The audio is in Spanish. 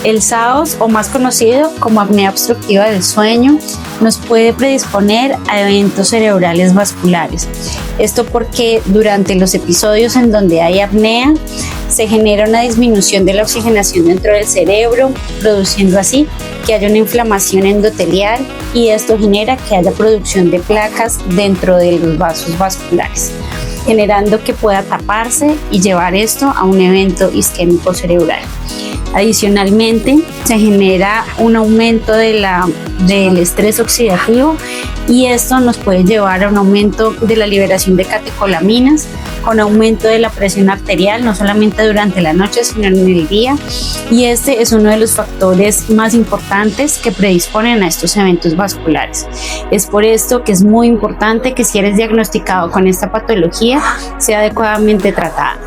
El SAOS, o más conocido como apnea obstructiva del sueño, nos puede predisponer a eventos cerebrales vasculares. Esto porque durante los episodios en donde hay apnea se genera una disminución de la oxigenación dentro del cerebro, produciendo así que haya una inflamación endotelial, y esto genera que haya producción de placas dentro de los vasos vasculares, generando que pueda taparse y llevar esto a un evento isquémico cerebral. Adicionalmente, se genera un aumento del estrés oxidativo, y esto nos puede llevar a un aumento de la liberación de catecolaminas, con aumento de la presión arterial, no solamente durante la noche, sino en el día. Y este es uno de los factores más importantes que predisponen a estos eventos vasculares. Es por esto que es muy importante que si eres diagnosticado con esta patología, sea adecuadamente tratada.